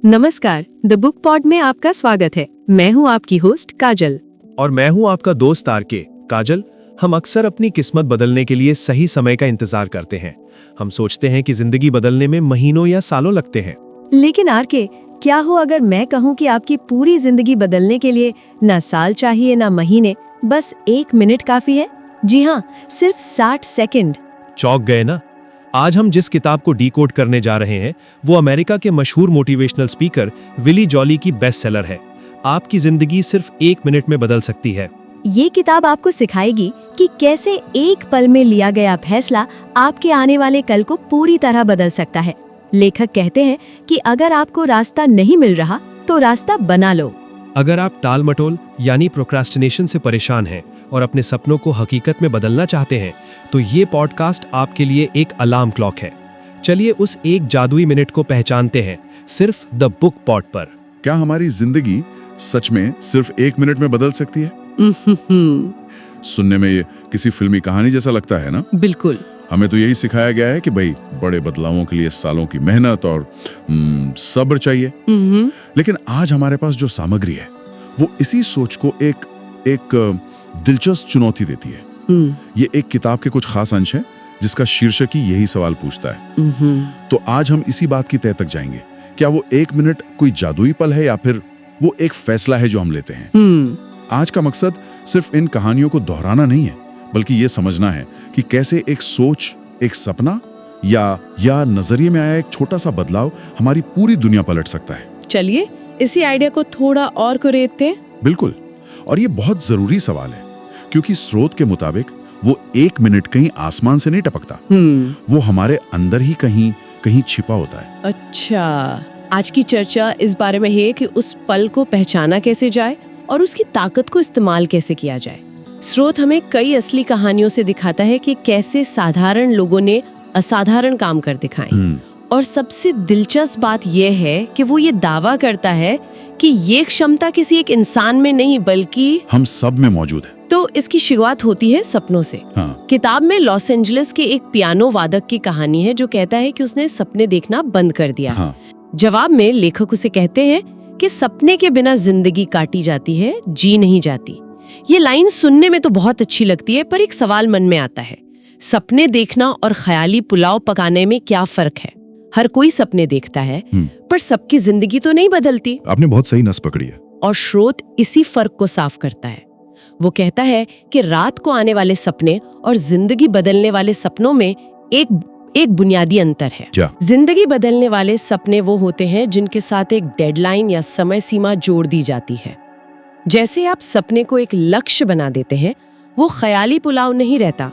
नमस्कार, the book pod में आपका स्वागत है। मैं हूं आपकी होस्ट काजल। और मैं हूं आपका दोस्त आरके। काजल, हम अक्सर अपनी किस्मत बदलने के लिए सही समय का इंतजार करते हैं। हम सोचते हैं कि जिंदगी बदलने में महीनों या सालों लगते हैं। लेकिन आरके, क्या हो अगर मैं कहूं कि आपकी पूरी जिंदगी बदलने के लिए ना साल चाहिए ना महीने, बस 1 मिनट काफी है। जी हाँ, सिर्फ 60 सेकंड। चौंक गए ना? आज हम जिस किताब को डीकोड करने जा रहे हैं वो अमेरिका के मशहूर मोटिवेशनल स्पीकर विली जॉली की बेस्ट सेलर है। आपकी जिंदगी सिर्फ 1 मिनट में बदल सकती है। ये किताब आपको सिखाएगी कि कैसे एक पल में लिया गया फैसला आपके आने वाले कल को पूरी तरह बदल सकता है। लेखक कहते हैं कि अगर आपको रास्ता नहीं मिल रहा तो रास्ता बना लो। अगर आप टाल मटोल यानी प्रोक्रास्टिनेशन से परेशान हैं और अपने सपनों को हकीकत में बदलना चाहते हैं तो ये पॉडकास्ट आपके लिए एक अलार्म क्लॉक है। चलिए उस एक जादुई मिनट को पहचानते हैं, सिर्फ द बुक पॉड पर। क्या हमारी जिंदगी सच में सिर्फ 1 मिनट में बदल सकती है? सुनने में ये किसी फिल्मी कहानी जैसा लगता है ना? बिल्कुल। हमें तो यही सिखाया गया है कि भाई बड़े बदलावों के लिए सालों की मेहनत और सब्र चाहिए। लेकिन आज हमारे पास जो सामग्री है वो इसी सोच को एक दिलचस्प चुनौती देती है। ये एक किताब के कुछ खास अंश हैं जिसका शीर्षक ही यही सवाल पूछता है। तो आज हम इसी बात की तह तक जाएंगे। क्या वो 1 मिनट कोई जादुई पल है या फिर वो एक फैसला है जो हम लेते हैं? आज का मकसद सिर्फ इन कहानियों को दोहराना नहीं है, बल्कि ये समझना है कि कैसे एक सोच, एक सपना या नजरिए में आया एक छोटा सा बदलाव हमारी पूरी दुनिया पलट सकता है। चलिए इसी आइडिया को थोड़ा और कुरेदते हैं। बिल्कुल। और ये बहुत जरूरी सवाल है क्योंकि स्रोत के मुताबिक वो 1 मिनट कहीं आसमान से नहीं टपकता, वो हमारे अंदर ही कहीं छिपा होता है। अच्छा, आज की चर्चा इस बारे में है कि उस पल को पहचाना कैसे जाए और उसकी ताकत को इस्तेमाल कैसे किया जाए। स्रोत हमें कई असली कहानियों से दिखाता है कि कैसे साधारण लोगों ने असाधारण काम कर दिखाए। और सबसे दिलचस्प बात यह है कि वो ये दावा करता है कि ये क्षमता किसी एक इंसान में नहीं बल्कि हम सब में मौजूद है। तो इसकी शुरुआत होती है सपनों से। किताब में लॉस एंजलिस के एक पियानो वादक की कहानी है जो कहता है कि उसने सपने देखना बंद कर दिया। जवाब में लेखक उसे कहते हैं कि सपने के बिना जिंदगी काटी जाती है, जी नहीं जाती। ये लाइन सुनने में तो बहुत अच्छी लगती है, पर एक सवाल मन में आता है, सपने देखना और ख्याली पुलाव पकाने में क्या फर्क है? हर कोई सपने देखता है, पर सबकी जिंदगी तो नहीं बदलती। आपने बहुत सही नस पकड़ी है। और स्रोत इसी फर्क को साफ करता है। वो कहता है कि रात को आने वाले सपने और जिंदगी बदलने वाले सपनों में एक बुनियादी अंतर है। क्या? जिंदगी बदलने वाले सपने वो होते हैं जिनके साथ एक डेडलाइन या समय सीमा जोड़ दी जाती है। जैसे आप सपने को एक लक्ष्य बना देते हैं, वो ख्याली पुलाव नहीं रहता,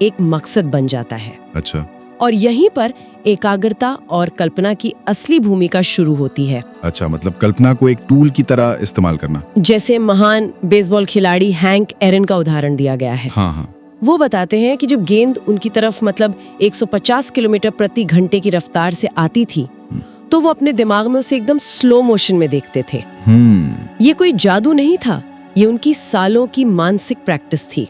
एक मकसद बन जाता है। अच्छा। और यहीं पर एकाग्रता और कल्पना की असली भूमिका शुरू होती है। अच्छा, मतलब कल्पना को एक टूल की तरह इस्तेमाल करना। जैसे महान बेसबॉल खिलाड़ी हैंक एरन का उदाहरण दिया गया है। हाँ। वो बताते हैं कि जब गेंद उनकी तरफ 150 किलोमीटर प्रति घंटे की रफ्तार से आती थी तो वो अपने दिमाग में उसे एकदम स्लो मोशन में देखते थे। ये कोई जादू नहीं था, ये उनकी सालों की मानसिक प्रैक्टिस थी।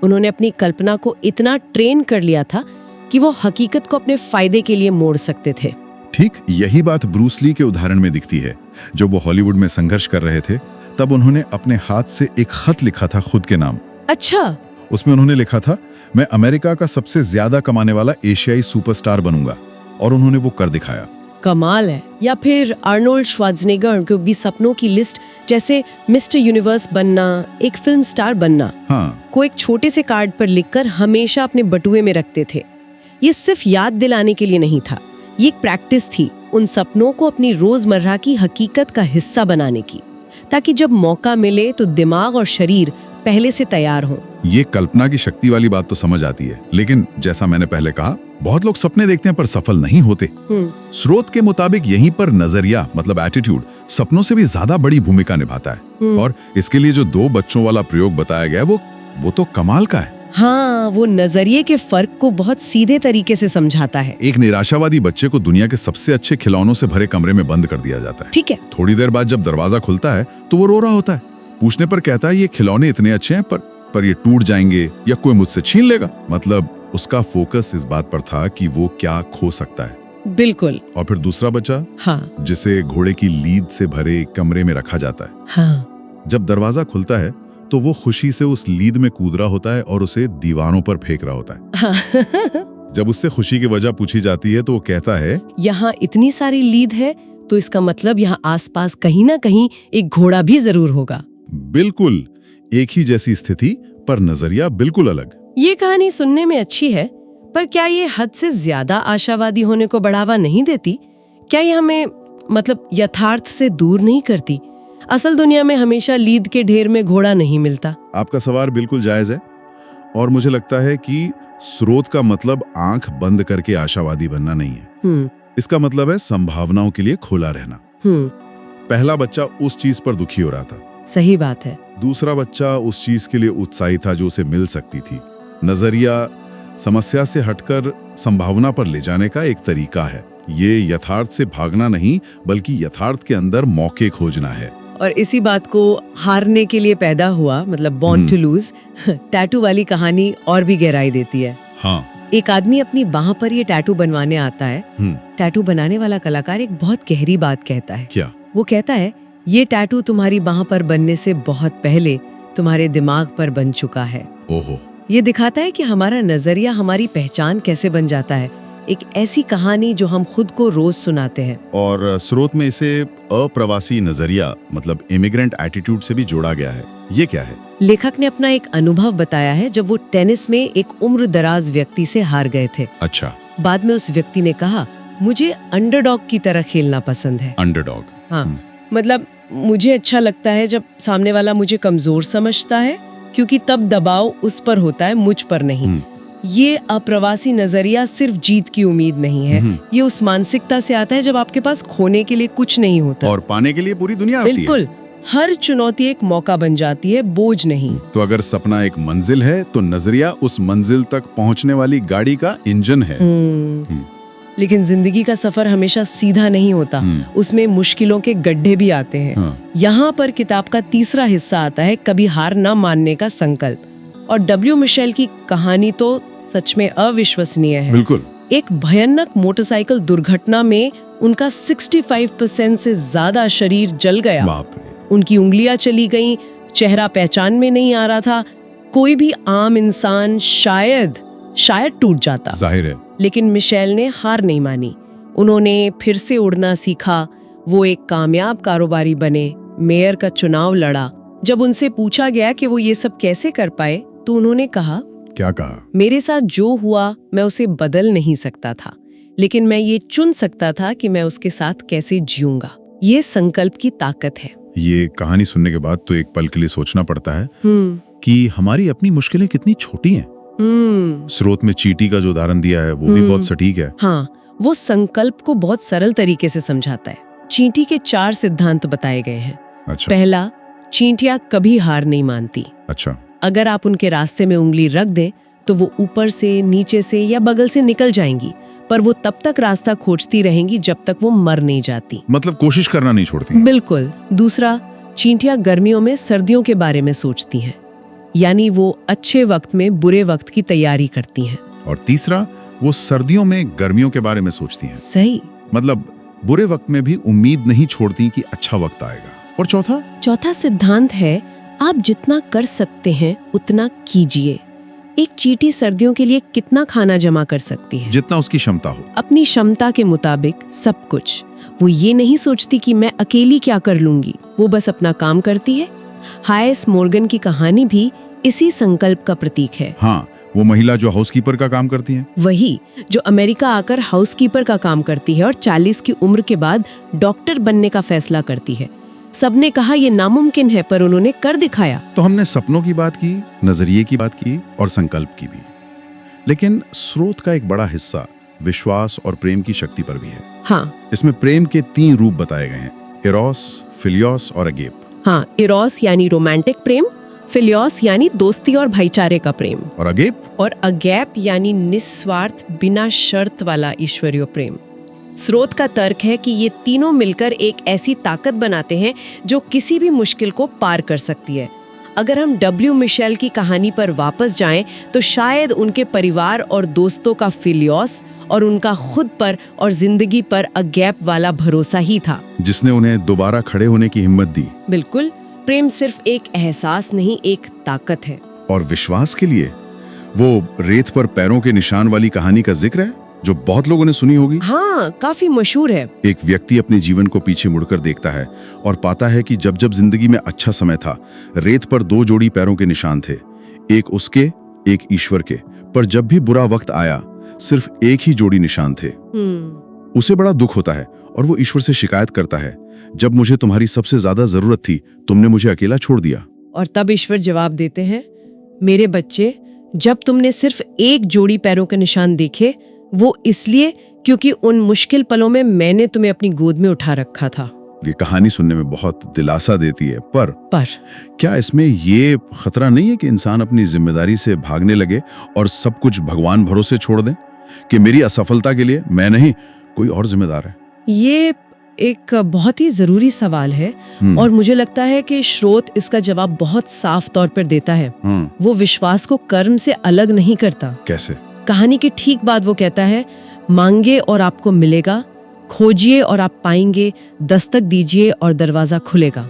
उन्होंने अपनी कल्पना को इतना ट्रेन कर लिया था कि वो हकीकत को अपने फायदे के लिए मोड़ सकते थे। ठीक यही बात ब्रूस ली के उदाहरण में दिखती है। जब वो हॉलीवुड में संघर्ष कर रहे थे तब उन्होंने अपने हाथ से एक खत लिखा था खुद के नाम। अच्छा। उसमें उन्होंने लिखा था, मैं अमेरिका का सबसे ज्यादा कमाने वाला एशियाई सुपरस्टार बनूंगा, और उन्होंने वो कर दिखाया। कमाल है। या फिर आर्नोल्ड श्वार्ज़नेगर के भी सपनों की लिस्ट, जैसे मिस्टर यूनिवर्स बनना, एक फिल्म स्टार बनना, को एक छोटे से कार्ड पर लिखकर हमेशा अपने बटुए में रखते थे। ये सिर्फ याद दिलाने के लिए नहीं था, ये एक प्रैक्टिस थी उन सपनों को अपनी रोजमर्रा की हकीकत का हिस्सा बनाने की, ताकि जब मौका मिले तो दिमाग और शरीर पहले से तैयार हों। ये कल्पना की शक्ति वाली बात तो समझ आती है, लेकिन जैसा मैंने पहले कहा, बहुत लोग सपने देखते हैं पर सफल नहीं होते। स्रोत के मुताबिक यहीं पर नजरिया मतलब एटीट्यूड सपनों से भी ज्यादा बड़ी भूमिका निभाता है। और इसके लिए जो 2 बच्चों वाला प्रयोग बताया गया वो तो कमाल का है। हाँ, वो नजरिए के फर्क को बहुत सीधे तरीके से समझाता है। एक निराशावादी बच्चे को दुनिया के सबसे अच्छे खिलौनों से भरे कमरे में बंद कर दिया जाता है। ठीक है। थोड़ी देर बाद जब दरवाजा खुलता है तो वो रो रहा होता है। पूछने पर कहता है, ये खिलौने इतने अच्छे हैं पर ये टूट जाएंगे या कोई मुझसे छीन लेगा। मतलब उसका फोकस इस बात पर था कि वो क्या खो सकता है, बिल्कुल। और फिर दूसरा बच्चा, हाँ जिसे घोड़े की लीद से भरे एक कमरे में रखा जाता है। हाँ जब दरवाजा खुलता है तो वो खुशी से उस लीद में कूद रहा होता है और उसे दीवारों पर फेंक रहा होता है। हाँ। जब उससे खुशी की वजह पूछी जाती है तो वो कहता है, यहाँ इतनी सारी लीद है तो इसका मतलब यहाँ आसपास कहीं ना कहीं एक घोड़ा भी जरूर होगा। बिल्कुल एक ही जैसी स्थिति पर नजरिया बिल्कुल अलग। ये कहानी सुनने में अच्छी है, पर क्या ये हद से ज्यादा आशावादी होने को बढ़ावा नहीं देती? क्या ये हमें मतलब यथार्थ से दूर नहीं करती? असल दुनिया में हमेशा लीद के ढेर में घोड़ा नहीं मिलता। आपका सवाल बिल्कुल जायज है और मुझे लगता है कि स्रोत का मतलब आंख बंद करके आशावादी बनना नहीं है। इसका मतलब है संभावनाओं के लिए खुला रहना। पहला बच्चा उस चीज पर दुखी हो रहा था। सही बात है। दूसरा बच्चा उस चीज के लिए उत्साही था जो उसे मिल सकती थी। नजरिया समस्या से हटकर संभावना पर ले जाने का एक तरीका है। ये यथार्थ से भागना नहीं बल्कि यथार्थ के अंदर मौके खोजना है। और इसी बात को हारने के लिए पैदा हुआ, मतलब बॉर्न टू लूज, टैटू वाली कहानी और भी गहराई देती है। हाँ। एक आदमी अपनी बाह पर ये टैटू बनवाने आता है। टैटू बनाने वाला कलाकार एक बहुत गहरी बात कहता है। क्या? वो कहता है, ये टैटू तुम्हारी बाह पर बनने से बहुत पहले तुम्हारे दिमाग पर बन चुका है। ओहो। ये दिखाता है कि हमारा नजरिया हमारी पहचान कैसे बन जाता है। एक ऐसी कहानी जो हम खुद को रोज सुनाते हैं। और स्रोत में इसे अप्रवासी नजरिया मतलब इमिग्रेंट एटीट्यूड से भी जोड़ा गया है। ये क्या है? लेखक ने अपना एक अनुभव बताया है जब वो टेनिस में एक उम्र दराज व्यक्ति से हार गए थे। अच्छा। बाद में उस व्यक्ति ने कहा, मुझे अंडरडॉग की तरह खेलना पसंद है। अंडरडॉग? हाँ, मतलब मुझे अच्छा लगता है जब सामने वाला मुझे कमजोर समझता है, क्योंकि तब दबाव उस पर होता है, मुझ पर नहीं। ये अप्रवासी नजरिया सिर्फ जीत की उम्मीद नहीं है। ये उस मानसिकता से आता है जब आपके पास खोने के लिए कुछ नहीं होता और पाने के लिए पूरी दुनिया होती है। बिल्कुल, हर चुनौती एक मौका बन जाती है, बोझ नहीं। तो अगर सपना एक मंजिल है तो नजरिया उस मंजिल तक पहुंचने वाली गाड़ी का इंजन है। लेकिन जिंदगी का सफर हमेशा सीधा नहीं होता। उसमें मुश्किलों के गड्ढे भी आते हैं। यहाँ पर किताब का तीसरा हिस्सा आता है, कभी हार न मानने का संकल्प। और डब्ल्यू मिशेल की कहानी तो सच में अविश्वसनीय है। बिल्कुल। एक भयानक मोटरसाइकिल दुर्घटना में उनका 65% से ज्यादा शरीर जल गया। बाप रे। उनकी उंगलियां चली गईं, चेहरा पहचान में नहीं आ रहा था। कोई भी आम इंसान शायद टूट जाता। जाहिर है। लेकिन मिशेल ने हार नहीं मानी। उन्होंने फिर से उड़ना सीखा। वो एक कामयाब कारोबारी बने, मेयर का चुनाव लड़ा। जब उनसे पूछा गया कि वो ये सब कैसे कर पाए, तो उन्होंने कहा, क्या कहा? मेरे साथ जो हुआ मैं उसे बदल नहीं सकता था, लेकिन मैं ये चुन सकता था कि मैं उसके साथ कैसे जीऊंगा। ये संकल्प की ताकत है। ये कहानी सुनने के बाद तो एक पल के लिए सोचना पड़ता है कि हमारी अपनी मुश्किलें कितनी छोटी हैं। स्रोत में चींटी का जो उदाहरण दिया है वो भी बहुत सटीक है। हाँ, वो संकल्प को बहुत सरल तरीके से समझाता है। चींटी के 4 सिद्धांत बताए गए हैं। अच्छा। पहला, चींटियां कभी हार नहीं मानती। अच्छा। अगर आप उनके रास्ते में उंगली रख दें तो वो ऊपर से, नीचे से या बगल से निकल जाएंगी, पर वो तब तक रास्ता खोजती रहेंगी जब तक वो मर नहीं जाती। मतलब कोशिश करना नहीं छोड़ती। बिल्कुल। दूसरा, चींटियां गर्मियों में सर्दियों के बारे में सोचती हैं, यानी वो अच्छे वक्त में बुरे वक्त की तैयारी करती हैं। और तीसरा, वो सर्दियों में गर्मियों के बारे में सोचती हैं। सही। मतलब बुरे वक्त में भी उम्मीद नहीं छोड़ती कि अच्छा वक्त आएगा। और चौथा सिद्धांत है, आप जितना कर सकते हैं उतना कीजिए। एक चींटी सर्दियों के लिए कितना खाना जमा कर सकती है? जितना उसकी क्षमता हो। अपनी क्षमता के मुताबिक सब कुछ। वो ये नहीं सोचती कि मैं अकेली क्या कर लूंगी, वो बस अपना काम करती है। हाइस मॉर्गन की कहानी भी इसी संकल्प का प्रतीक है। हाँ, वो महिला जो हाउसकीपर का काम करती है। वही, जो अमेरिका आकर हाउसकीपर का काम करती है और 40 की उम्र के बाद डॉक्टर बनने का फैसला करती है। सबने कहा ये नामुमकिन है, पर उन्होंने कर दिखाया। तो हमने सपनों की बात की, नजरिए की बात की और संकल्प की भी, लेकिन स्रोत का एक बड़ा हिस्सा विश्वास और प्रेम की शक्ति पर भी है। हाँ, इसमें प्रेम के 3 रूप बताए गए हैं, इरोस, फिलियोस और अगेप। हाँ, इरोस यानी रोमांटिक प्रेम, फिलियोस यानी दोस्ती और भाईचारे का प्रेम, और अगेप यानी निस्वार्थ बिना शर्त वाला ईश्वरीय प्रेम। स्रोत का तर्क है कि ये तीनों मिलकर एक ऐसी ताकत बनाते हैं जो किसी भी मुश्किल को पार कर सकती है। अगर हम डब्ल्यू मिशेल की कहानी पर वापस जाएं तो शायद उनके परिवार और दोस्तों का फिलियोस और उनका खुद पर और जिंदगी पर अगैप वाला भरोसा ही था जिसने उन्हें दोबारा खड़े होने की हिम्मत दी। बिल्कुल, प्रेम सिर्फ एक एहसास नहीं, एक ताकत है। और विश्वास के लिए वो रेत पर पैरों के निशान वाली कहानी का जिक्र है जो बहुत लोगों ने सुनी होगी। हाँ, काफी मशहूर है। एक व्यक्ति अपने जीवन को पीछे मुड़कर देखता है और पाता है कि जब जब जिंदगी में अच्छा समय था, रेत पर 2 जोड़ी पैरों के निशान थे, एक उसके, एक ईश्वर के। पर जब भी बुरा वक्त आया, सिर्फ एक ही जोड़ी निशान थे। उसे बड़ा दुख होता है और वो ईश्वर से शिकायत करता है, जब मुझे तुम्हारी सबसे ज्यादा जरूरत थी, तुमने मुझे अकेला छोड़ दिया। और तब ईश्वर जवाब देते हैं, मेरे बच्चे, जब तुमने सिर्फ एक जोड़ी पैरों के निशान देखे, वो इसलिए क्योंकि उन मुश्किल पलों में मैंने तुम्हें अपनी गोद में उठा रखा था। ये कहानी सुनने में बहुत दिलासा देती है, पर क्या इसमें ये खतरा नहीं है कि इंसान अपनी जिम्मेदारी से भागने लगे और सब कुछ भगवान भरोसे छोड़ दें कि मेरी असफलता के लिए मैं नहीं, कोई और जिम्मेदार है? ये एक बहुत ही जरूरी सवाल है और मुझे लगता है कि श्रोत इसका जवाब बहुत साफ तौर पर देता है। वो विश्वास को कर्म से अलग नहीं करता। कैसे? कहानी के ठीक बाद वो कहता है, मांगे और आपको मिलेगा, खोजिए और आप पाएंगे, दस्तक दीजिए और दरवाजा खुलेगा।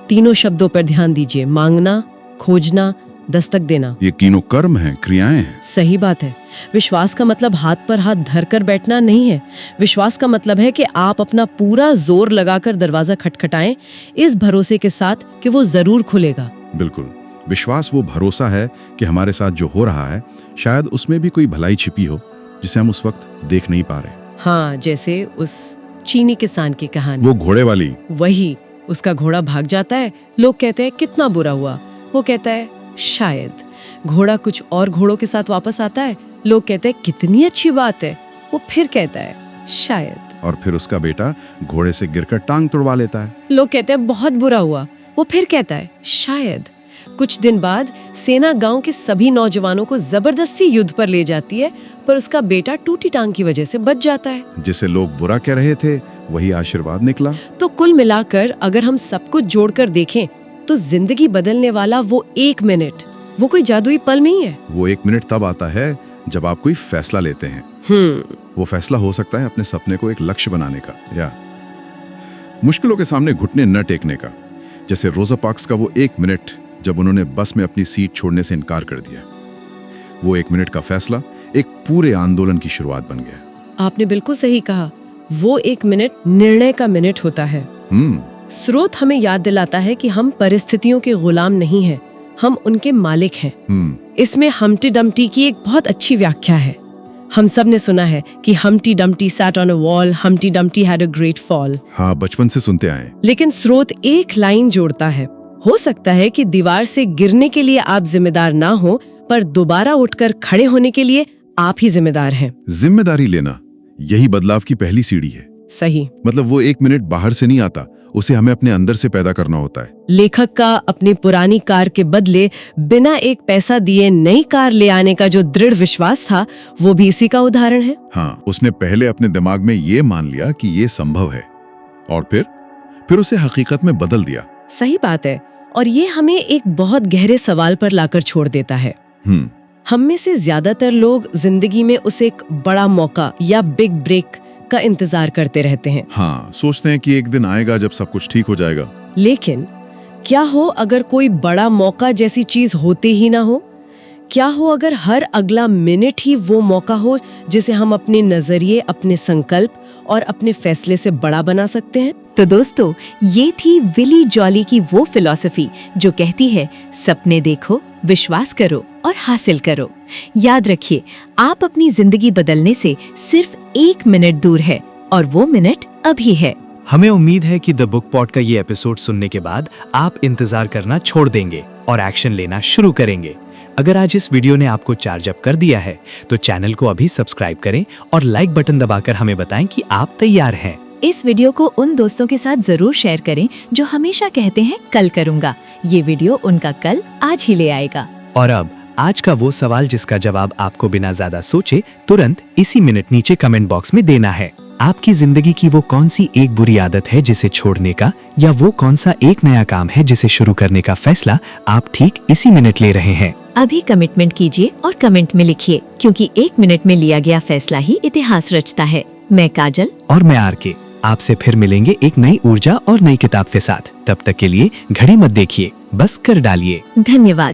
तीनों शब्दों पर ध्यान दीजिए, मांगना, खोजना, दस्तक देना। ये तीनों कर्म हैं, क्रियाएं हैं। सही बात है। विश्वास का मतलब हाथ पर हाथ धरकर बैठना नहीं है। विश्वास का मतलब है कि आप अपना पूरा जोर लगाकर दरवाजा खटखटाएं, इस भरोसे के साथ कि वो जरूर खुलेगा। बिल्कुल, विश्वास वो भरोसा है कि हमारे साथ जो हो रहा है, शायद उसमें भी कोई भलाई छिपी हो जिसे हम उस वक्त देख नहीं पा रहे। हाँ, जैसे उस चीनी किसान की कहानी, वो घोड़े वाली। वही, उसका घोड़ा भाग जाता है, लोग कहते हैं कितना बुरा हुआ, वो कहता है शायद। घोड़ा कुछ और घोड़ों के साथ वापस आता है, लोग कहते हैं कितनी अच्छी बात है, वो फिर कहता है शायद। और फिर उसका बेटा घोड़े से गिरकर टांग तुड़वा लेता है, लोग कहते हैं बहुत बुरा हुआ, वो फिर कहता है शायद। कुछ दिन बाद सेना गांव के सभी नौजवानों को जबरदस्ती युद्ध पर ले जाती है, पर उसका बेटा टूटी टांग की वजह से बच जाता है। जिसे लोग बुरा कह रहे थे, वही आशीर्वाद निकला। तो कुल मिलाकर अगर हम सब कुछ जोड़कर देखें तो जिंदगी बदलने वाला वो 1 मिनट, वो कोई जादुई पल नहीं है। वो 1 मिनट तब आता है जब आप कोई फैसला लेते हैं। वो फैसला हो सकता है अपने सपने को एक लक्ष्य बनाने का, या मुश्किलों के सामने घुटने न टेकने का, जैसे रोजा पार्क्स का वो 1 मिनट जब उन्होंने बस में अपनी सीट छोड़ने से इनकार कर दिया। वो 1 मिनट का फैसला एक पूरे आंदोलन की शुरुआत बन गया। आपने बिल्कुल सही कहा, वो 1 मिनट निर्णय का मिनट होता है। स्रोत हमें याद दिलाता है कि हम परिस्थितियों के गुलाम नहीं हैं, हम उनके मालिक हैं। इसमें हम्टी डम्टी की एक बहुत अच्छी व्याख्या है। हम सब ने सुना है कि Humpty Dumpty sat on a wall, Humpty Dumpty had a great fall। हाँ, बचपन से सुनते आए। लेकिन स्रोत एक लाइन जोड़ता है, हो सकता है कि दीवार से गिरने के लिए आप जिम्मेदार ना हो, पर दोबारा उठकर खड़े होने के लिए आप ही जिम्मेदार हैं। जिम्मेदारी लेना, यही बदलाव की पहली सीढ़ी है। सही, मतलब वो 1 मिनट बाहर से नहीं आता, उसे हमें अपने अंदर से पैदा करना होता है। लेखक का अपनी पुरानी कार के बदले बिना एक पैसा दिए नई कार ले आने का जो दृढ़ विश्वास था, वो भी इसी का उदाहरण है। हाँ, उसने पहले अपने दिमाग में ये मान लिया कि ये संभव है और फिर उसे हकीकत में बदल दिया। सही बात है, और ये हमें एक बहुत गहरे सवाल पर लाकर छोड़ देता है। हम में से ज्यादातर लोग जिंदगी में उसे एक बड़ा मौका या बिग ब्रेक का इंतजार करते रहते हैं। हाँ, सोचते हैं कि एक दिन आएगा जब सब कुछ ठीक हो जाएगा। लेकिन क्या हो अगर कोई बड़ा मौका जैसी चीज होते ही ना हो? क्या हो अगर हर अगला मिनट ही वो मौका हो जिसे हम अपने नजरिए, अपने संकल्प और अपने फैसले से बड़ा बना सकते हैं? तो दोस्तों, ये थी विली जॉली की वो फिलॉसफी जो कहती है सपने देखो, विश्वास करो और हासिल करो। याद रखिए, आप अपनी जिंदगी बदलने से सिर्फ 1 मिनट दूर है और वो मिनट अभी है। हमें उम्मीद है कि द बुक पॉट का ये एपिसोड सुनने के बाद आप इंतजार करना छोड़ देंगे और एक्शन लेना शुरू करेंगे। अगर आज इस वीडियो ने आपको चार्ज अप कर दिया है तो चैनल को अभी सब्सक्राइब करें और लाइक बटन दबाकर हमें बताएं कि आप तैयार हैं। इस वीडियो को उन दोस्तों के साथ जरूर शेयर करें जो हमेशा कहते हैं कल करूंगा। ये वीडियो उनका कल आज ही ले आएगा। और अब आज का वो सवाल जिसका जवाब आपको बिना ज्यादा सोचे तुरंत इसी मिनट नीचे कमेंट बॉक्स में देना है। आपकी जिंदगी की वो कौन सी एक बुरी आदत है जिसे छोड़ने का, या वो कौन सा एक नया काम है जिसे शुरू करने का फैसला आप ठीक इसी मिनट ले रहे हैं। अभी कमिटमेंट कीजिए और कमेंट में लिखिए, क्योंकि 1 मिनट में लिया गया फैसला ही इतिहास रचता है। मैं काजल और मैं आरके, आपसे फिर मिलेंगे एक नई ऊर्जा और नई किताब के साथ। तब तक के लिए घड़ी मत देखिए, बस कर डालिए। धन्यवाद।